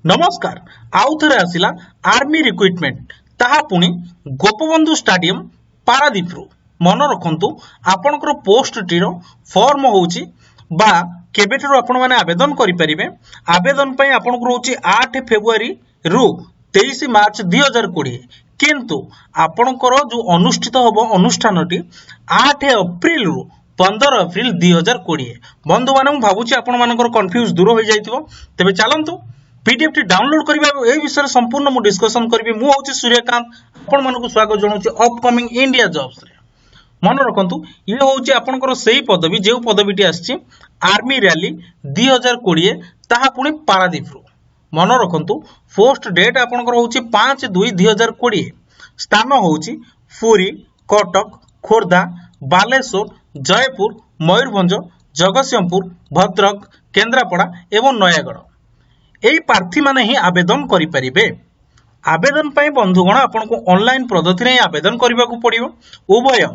नमस्कार आउ थे आसला आर्मी रिक्रुटमेंट ताहा पुणी गोपबंधु स्टाडियम पारादीप रु मन रखु आपणकर पोस्ट टीर फॉर्म होउची बा केबेठरो आपण माने आवेदन करि परिबे। आवेदन पई आपणकर होउची 8 फेब्रुआरी रु 23 मार्च 2020 किंतु आपणकर जो अनुष्ठित होबो अनुष्ठानटी 8 अप्रैल रु 15 अप्रैल 2020। बंधु माने भाबुची आपण मानकर कंफ्यूज दूर हो जाइतिबो। तबे चलंतु पीडीएफ टी डाउनलोड करबा ए विषय संपूर्ण मु डिस्कशन करबी। मु होची सूर्यकांत आपण मानकु स्वागत जणाउची अपकमिंग इंडिया जॉब्स रे। मन रखंतु ये होची आपनकर सेही पदवी जे पदवीटी आछि आर्मी रैली 2020 ताहा पुणी पारादीप रु। मन रखंतु पोस्ट डेट आपनकर होची 5/2/2020। स्थान होची पुरी, कटक, खोर्धा, बालेश्वर, जयपुर, मयूरभंज, जगतसिंहपुर, भद्रक, केन्द्रापड़ा एवं नयागढ़। एई प्रार्थी माने ही आवेदन करि परिबे। आवेदन पई बंधुगण आपन को ऑनलाइन पद्धति रे आवेदन करबा को पड़िबो। उभय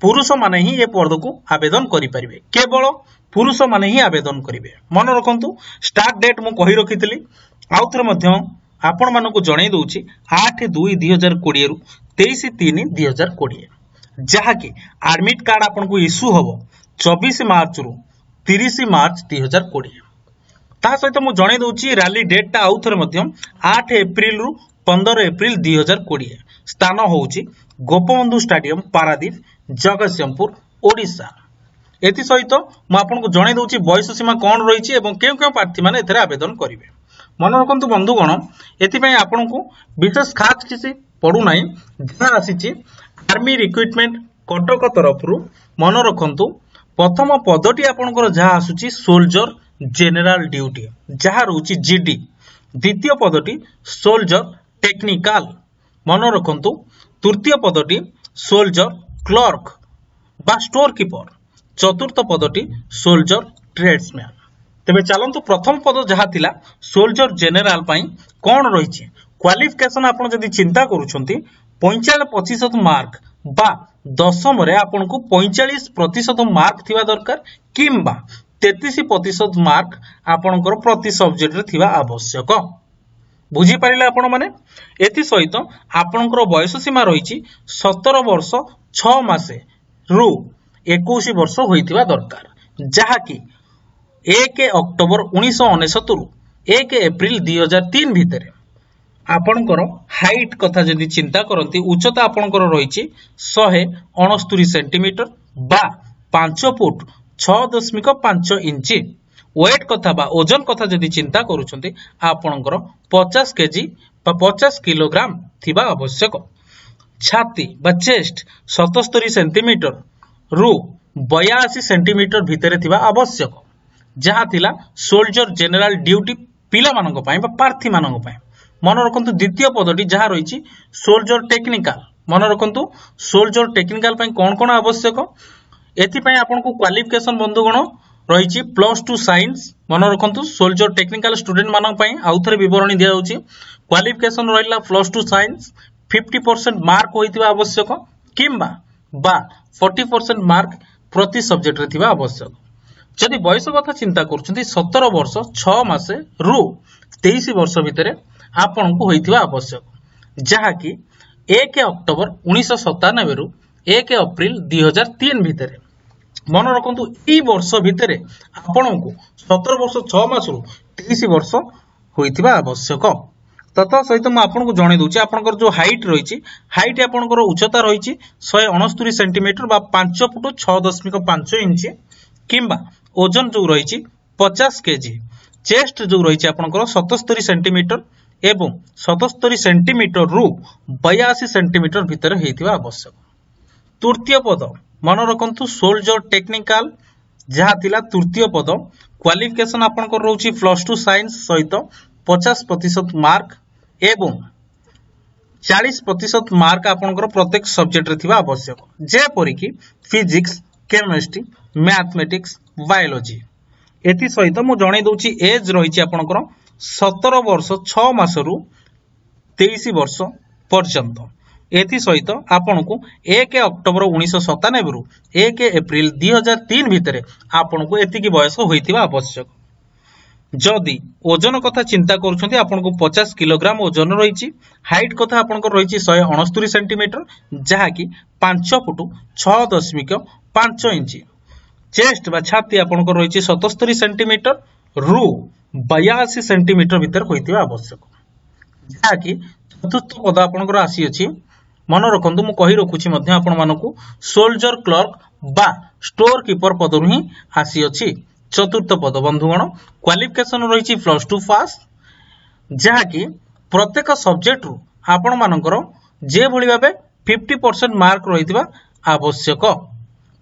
पुरुष माने ही ए पद को आवेदन करि परिबे। केवल पुरुष माने ही आवेदन करिवे। मन रखंतु स्टार्ट डेट मु कहि रखितली आउथर मध्य आपन मानको को जणै दउची 8/2/2020 रु 23/3/2020 जहा कि एडमिट कार्ड आपन को इशू होबो 24 मार्च रु 30 मार्च 2020। ता सहित मु जणै दउची रैली डेट ता आउथर मध्य 8 एप्रिल रु 15 एप्रिल 2020। स्थान होउची गोपबंधु स्टाडियम पारादीप, जगतसिंहपुर, ओडिशा। एति सहित मु आपन को जणै दउची बयस सीमा कोन रहिची एवं केउ प्रार्थी माने एथरे आवेदन करिवे। मन रखंतु बंधुगण एति पई आपन को विशेष खास किसी पडु नाही जहा आसीची आर्मी रिक्रुटमेंट कटक तरफ रु। मन रखंतु प्रथम पदटी आपनकर जहा आसुची सोल्जर जेनरल ड्यूटी जहा रहउची जीडी। द्वितीय पदटी सोल्जर टेक्निकल। मन रखंतु तृतीय पदटी सोल्जर क्लर्क बा स्टोर कीपर। चतुर्थ पदटी सोल्जर ट्रेड्समैन। तेबे चलंतु प्रथम पद जहा थिला सोल्जर जेनरल पई कोन रहिची क्वालिफिकेशन आपन जदी चिंता करूछंती 95% मार्क बा दशम रे आपन को 45% मार्क थिबा दरकार किंबा 33% मार्क आपनकर प्रति सब्जेक्ट रे थिबा आवश्यक। बुझी पारिले आपण माने। एति सहित आपनकर बयस सीमा रहिची 17 वर्ष 6 मासे रु 21 वर्ष होइतिबा दरकार जहा कि 1 अक्टोबर 1969 रु 1 एप्रिल 2003 भितरे। आपनकर हाइट कथा जदि चिंता करंती उच्चता आपनकर रहिची 169 सेंटीमीटर बा 5 फुट 6.5 इंच। वेट कथा बा ओजन कथा जदि चिंता करूछंती आपनकर 50 केजी बा 50 किलोग्राम थिबा आवश्यक। छाती बा चेस्ट 77 सेंटीमीटर रु 82 सेंटीमीटर भितरे थिबा आवश्यक जहा थिला सोल्जर जेनरल ड्यूटी पिला मानक पई बा प्रार्थी मानक पई। मन रखंतु द्वितीय पदटी जहा रहिची सोल्जर टेक्निकल। मन रखंतु सोल्जर टेक्निकल पई कोन आवश्यक एथि पई आपन को क्वालिफिकेशन बंधुगण रहिची +2 साइंस। मन रखंतु सोल्जर टेक्निकल स्टूडेंट मानक पई आउथरे विवरणी दिया होची क्वालिफिकेशन रहिला +2 साइंस 50% मार्क होइतिबा आवश्यक किंबा बा 40% मार्क प्रति सब्जेक्ट रे थिबा आवश्यक। जदि बयस कथा चिंता करछंती 17 वर्ष 6 मासे रु 23 वर्ष भितरे आपन को होइतिबा आवश्यक जहा कि 1 अक्टोबर 1997 रु 1 अप्रैल 2003 भितरे। मन रखंतु ई वर्ष भितरे आपन को 17 वर्ष 6 मास रु 23 वर्ष होइतिबा आवश्यक। तथा सहित म आपन को जणे दोची आपनकर जो हाइट रहिची हाइट आपनकर उच्चता रहिची 169 सेंटीमीटर बा 5 फुट 6.5 इंच किंबा ओजन जो रहिची 50 केजी। चेस्ट जो रहिची आपनकर 77 सेंटीमीटर एवं 77 सेंटीमीटर रु 82 सेंटीमीटर भितर हेतिबा आवश्यक। तृतीय पद मन रखंतु सोल्जर टेक्निकल जहा थिला तृतीय पद। क्वालिफिकेशन आपनकर रहउची +2 साइंस सहित 50% मार्क एवं 40% मार्क आपनकर प्रत्येक सब्जेक्ट रे थिबा आवश्यक जे परि कि फिजिक्स, केमिस्ट्री, मैथमेटिक्स, बायोलॉजी। एथि सहित मु जणै दउची एज रहिची आपनकर 17 वर्ष 6 मास रु 23 वर्ष पर्यंत। एथि सहित आपन को 1 अक्टोबर 1997 रु 1 एप्रिल 2003 भितरे आपन को एतिकी बयस होइतिबा आवश्यक। जदि ओजन कथा चिंता करूछंती आपनको 50 किलोग्राम ओजन रहिछि हाइट कथा आपनको रहिछि 169 सेंटीमीटर जहा कि 5 फुट 6.5 इंच चेस्ट बा छाती आपनको रहिछि 77 सेंटीमीटर रु 82 सेंटीमीटर भीतर होइतिबा आवश्यक जहा कि चतुर्थ पद आपनको आसी अछि मन रखंतु मु कहि रखुछि मध्ये आपण मानकु सोल्जर क्लर्क बा स्टोर कीपर पद ही आसी अछि चतुर्थ पद बंधुगण क्वालिफिकेशन रही +2 पास जहा कि प्रत्येक सब्जेक्ट रु आपण मानकर जे भली भाबे 50% मार्क रहितबा आवश्यक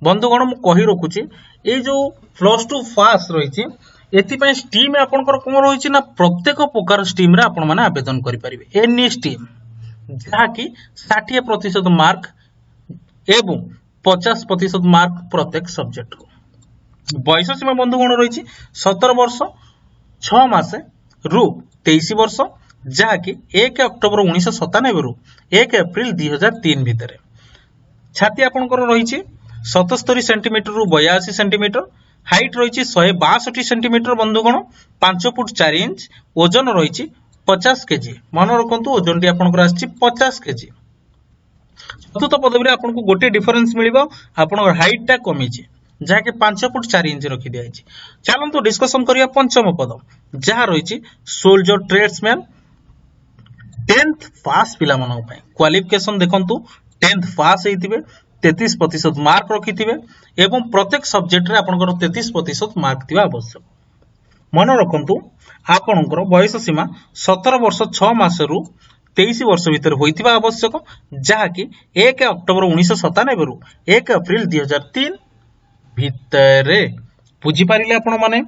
बंधुगण मु कहि रखुछि ए जो +2 पास रही एथि पय स्ट्रीम आपनकर कोन रही ना प्रत्येक प्रकार स्ट्रीम रे आपण माने आवेदन करि परिबे एनी स्ट्रीम जहा कि 60% मार्क एवं 50% मार्क प्रत्येक सब्जेक्ट रो बयस सीमा बंधुगण रही 17 वर्ष 6 मास रु 23 वर्ष जहाँकि 1 अक्टोबर 1997 रु 1 एप्रिल 2003 भितर छाती आपंकर रही 77 सेंटीमीटर रु 82 सेंटीमीटर हाइट रही 162 सेंटीमीटर बंधुगण 5 फुट 4 इंच ओजन रही 50 केजी मन रखु ओजन टी आपंकर आछि 50 केजी चतुर्थ पदवी आपको गोटे डिफरेन्स मिल आप हाइट टा कमी जहाँ कि 5 फुट 4 इंच रखी दिया चलतु डिस्कसन करिया पंचम पद जहाँ रही सोल्जर ट्रेड्समैन 10th पास पिला मन क्वालिफिकेशन देखंतु 10th पास होइतिबे 33% मार्क रखिथिबे एवं प्रत्येक सब्जेक्ट रे आपनकर 33% मार्क थिबा आवश्यक मन रखंतु आपनकर बयस सीमा 17 वर्ष 6 मास रु 23 वर्ष भीतर होइतिबा आवश्यक जहाँ कि 1 अक्टोबर 1997 रु 1 अप्रैल 2003 भितरे बुझी पारिले आपण माने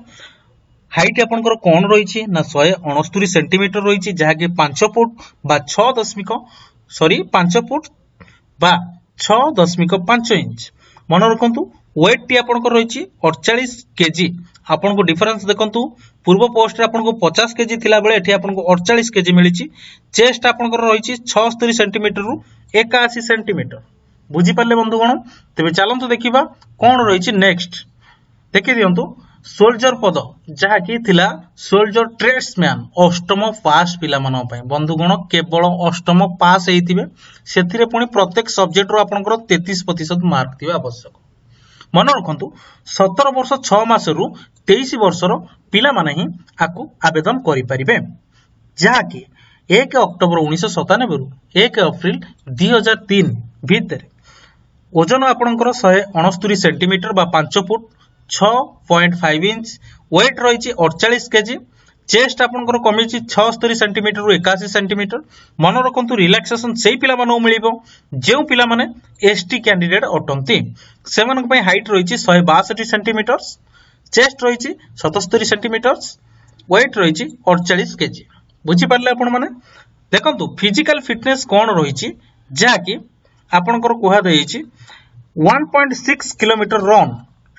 हाइट आपनकर कोन रही ना 169 सेंटीमीटर रही जहाँ कि 5 फुट बा 5 फुट बा 6.5 इंच मन रखंतु वेट टी आपनकर रही 48 केजी आपनको डिफरेंस देखंतु पूर्व पोस्ट रे आपनको 50 केजी थिला बेले एठी आपनको 48 केजी मिलिछि चेस्ट आपनकर रही 76 सेंटीमीटर रु 81 सेंटीमीटर बुझी पारले बंधुगण तेबे चलंतु देखिबा कोन रही नेक्स्ट देखि दियंतु सोल्जर पद जहाँ कि थिला सोल्जर ट्रेड्समैन अष्टम पास पिला मन पय बंधुगण केवल अष्टम पास हेतिबे सेथिरे पुनी प्रत्येक सब्जेक्ट रो आपनकर 33% मार्क थिबा आवश्यक मन रखंतु 17 वर्ष 6 मास रु 23 वर्ष रो पिला माने ही आकु आवेदन करि परिबे जहाँ कि 1 अक्टोबर 1997 रु 1 अप्रैल 2003 भितर ओजन आपनकर 169 सेंटीमीटर बा 5 फुट 6.5 इंच वेट रही 48 केजी चेस्ट आपनकर कमी 76 सेंटीमीटर रु 81 सेंटीमीटर मन रखंतु रिलैक्सेशन सेही पिला मानू मिलिबो जेउ पिला माने एसटी कैंडिडेट अटंती सेमानक पय हाइट रही 162 सेंटीमीटर चेस्ट रही 77 सेंटीमीटर वेट रही 48 केजी बुझी पारले आपण माने देखंतु फिजिकल फिटनेस कोन रही जहाँ कि आपनकर कोहा देइछि 1.6 किलोमीटर रन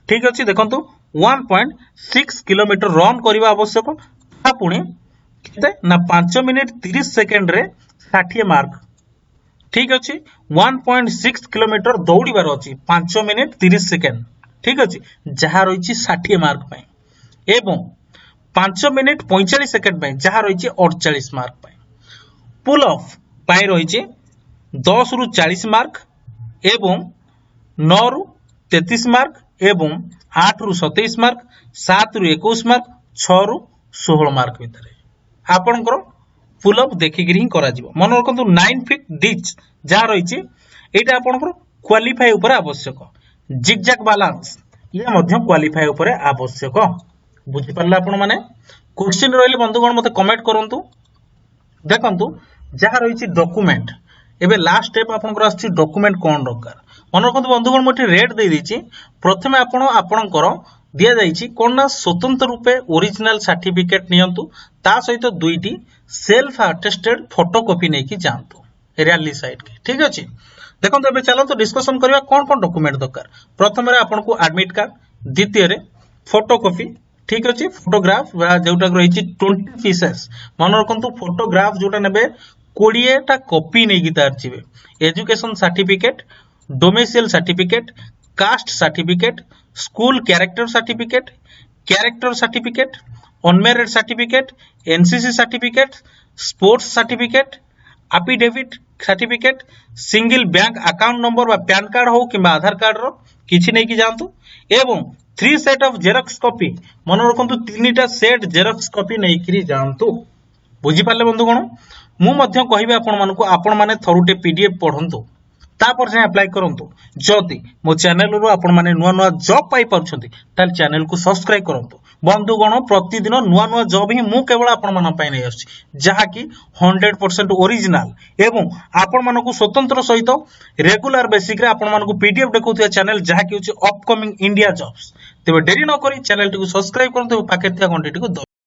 ठीक अछि देखंतु 1.6 किलोमीटर रन करबा आवश्यक ता पुणी केते ना 5 मिनिट 30 सेकंड रे 60 मार्क ठीक अछि 1.6 किलोमीटर दौड़ीबार अछि 5 मिनिट 30 सेकंड ठीक अछि जहा रहिछि 60 मार्क पय एवं 5 मिनिट 45 सेकंड पय जहा रहिछि 48 मार्क पय पुल ऑफ पय रहिछि 10 रु 40 मार्क एवं 9 रु 33 मार्क एवं 8 रु 27 मार्क 7 रु 21 मार्क 6 रु 16 मार्क भितर आपनकर पुल अप देखिगिरी करा जिवो मन रखंतु 9 फीट डिच जा रहिछि एटा आपनकर क्वालिफाई ऊपर आवश्यक जिगजैग बैलेंस ये मध्य क्वालिफाई ऊपर आवश्यक बुझि परला आपण माने क्वेश्चन रहले बंधुगण मते कमेंट करंतु देखंतु जा रहिछि डॉक्यूमेंट एबे लास्ट स्टेप आपनकर आछि डॉक्यूमेंट कोन दरकार मन रखंतु बंधुगण मोटे रेट दे दैछि प्रथमे आपनकर दिया जाइछि कोन ना स्वतंत्र रूपे ओरिजिनल सर्टिफिकेट नियंतु ता सहित दुईटी सेल्फ अटेस्टेड फोटोकॉपी नेकी जानतु रैली साइड के ठीक अछि देखंतु एबे चलंतु डिस्कशन करबा कोन कोन डॉक्यूमेंट दरकार प्रथमे रे आपनको एडमिट कार्ड द्वितीय रे फोटोकॉपी ठीक अछि फोटोग्राफ जोटा रहिछि 20 पीसेस मन रखंतु फोटोग्राफ जोटा नेबे 20 टा कॉपी नेकी तार छिबे education certificate domicile certificate caste certificate school character certificate unmarried certificate, NCC certificate, sports certificate, affidavit certificate, single bank account number बा पैन कार्ड हो कि आधार कार्ड रो किछि नै कि जानतु एवं 3 सेट ऑफ जेरॉक्स कॉपी मन रखंतु 3टा सेट जेरॉक्स कॉपी नै कि जानतु। बुझी पाले बंधुगण मु मध्य कहबे आपण माने थरुटे पीडीएफ पढंतु तापर जे अप्लाई करंतु। जदि मो चैनल रो आपण माने नुआ नुआ जॉब पाई परछंती ताल चैनल को सब्सक्राइब करंतु। बंधुगण प्रतिदिन नुआ नुआ जॉब ही मु केवल आपण मन पाई नै आछि जहा कि 100% ओरिजिनल एवं आपण मन को स्वतंत्र सहित रेगुलर बेसिक रे आपण मन को पीडीएफ देखौथिया चैनल जहा कि होछि अपकमिंग इंडिया जॉब्स। तेबे देरी न करी चैनल टी को सब्सक्राइब करंतु पाखे थिया घंटी टी को